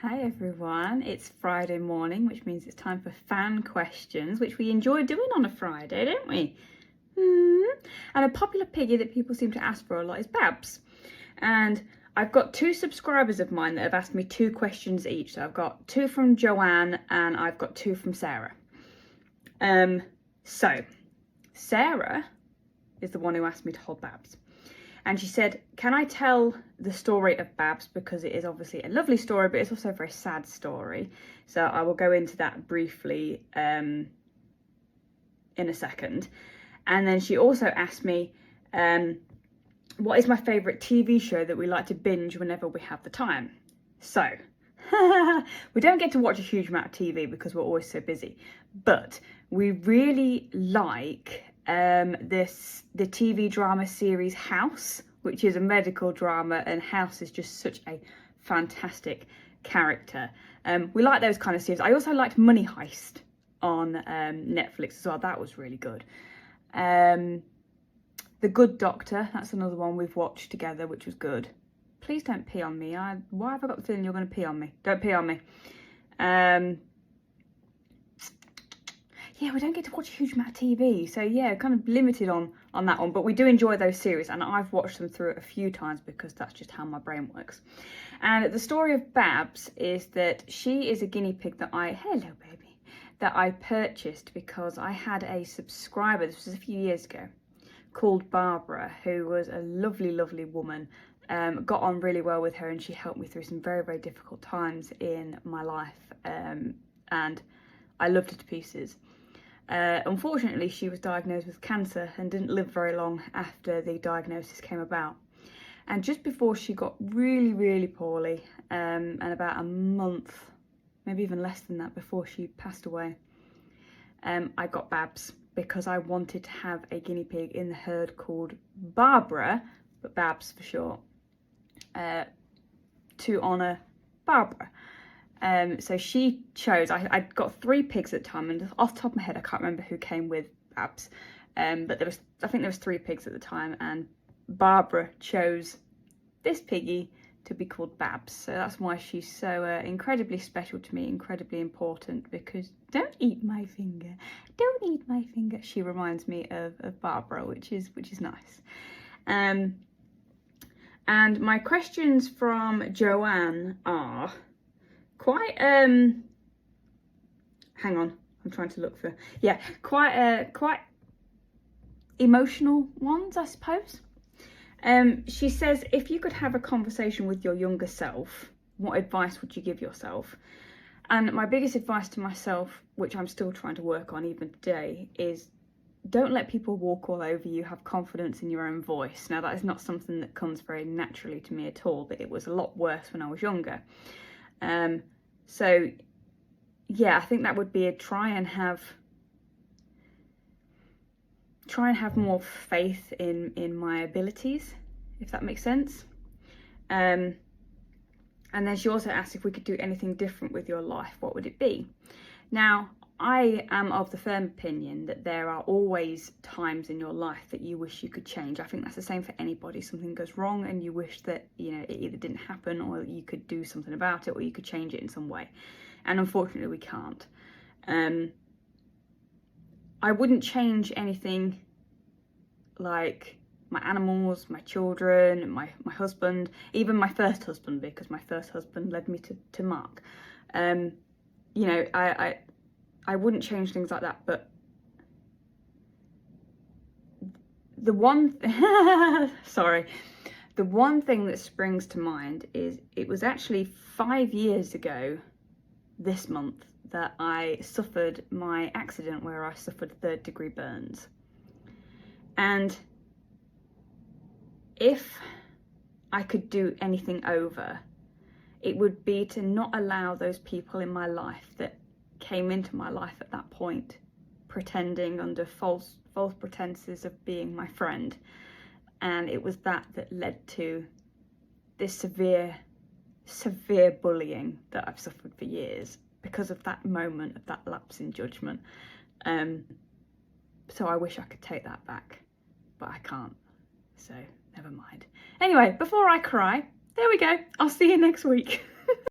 Hi everyone, it's Friday morning, which means it's time for fan questions, which we enjoy doing on a Friday, don't we? And a popular piggy that people seem to ask for a lot is Babs. And I've got two subscribers of mine that have asked me two questions each. So I've got two from Joanne and I've got two from Sarah. So Sarah is the one who asked me to hold Babs. And she said, can I tell the story of Babs? Because it is obviously a lovely story, but it's also a very sad story. So I will go into that briefly in a second. And then she also asked me, what is my favourite TV show that we like to binge whenever we have the time? So, we don't get to watch a huge amount of TV because we're always so busy. But we really like the TV drama series House, which is a medical drama, and House is just such a fantastic character. We like those kind of series. I also liked Money Heist on Netflix as well. That was really good. The Good Doctor, that's another one we've watched together, which was good. Please don't pee on me. Why have I got the feeling you're going to pee on me? Don't pee on me. Yeah, we don't get to watch a huge amount of TV, so yeah, kind of limited on that one, but we do enjoy those series, and I've watched them through a few times because that's just how my brain works. And the story of Babs is that she is a guinea pig that I purchased because I had a subscriber, this was a few years ago, called Barbara, who was a lovely, lovely woman. Got on really well with her, and she helped me through some very, very difficult times in my life, and I loved her to pieces. Unfortunately, she was diagnosed with cancer and didn't live very long after the diagnosis came about. And just before she got really, really poorly, and about a month, maybe even less than that, before she passed away, I got Babs because I wanted to have a guinea pig in the herd called Barbara, but Babs for short, to honour Barbara. So she chose, I got 3 pigs at the time, and off the top of my head I can't remember who came with Babs, but I think there was 3 pigs at the time, and Barbara chose this piggy to be called Babs. So that's why she's so incredibly special to me, incredibly important, because don't eat my finger, don't eat my finger. She reminds me of Barbara, which is nice. And my questions from Joanne are quite hang on, I'm trying to look for, yeah, quite emotional ones, I suppose. She says, if you could have a conversation with your younger self, what advice would you give yourself? And my biggest advice to myself, which I'm still trying to work on even today, is don't let people walk all over you. Have confidence in your own voice. Now, that is not something that comes very naturally to me at all, but it was a lot worse when I was younger. So yeah, I think that would be try and have more faith in my abilities, if that makes sense. And then she also asked if we could do anything different with your life, what would it be? Now, I am of the firm opinion that there are always times in your life that you wish you could change. I think that's the same for anybody. Something goes wrong and you wish that, you know, it either didn't happen, or you could do something about it, or you could change it in some way. And unfortunately we can't. I wouldn't change anything like my animals, my children, my husband, even my first husband, because my first husband led me to Mark. You know, I wouldn't change things like that, but the one the one thing that springs to mind is it was actually 5 years ago this month that I suffered my accident where I suffered 3rd-degree burns. And if I could do anything over, it would be to not allow those people in my life that came into my life at that point, pretending under false pretenses of being my friend. And it was that led to this severe bullying that I've suffered for years because of that moment, of that lapse in judgment. So I wish I could take that back, but I can't, so never mind. Anyway, before I cry, there we go. I'll see you next week.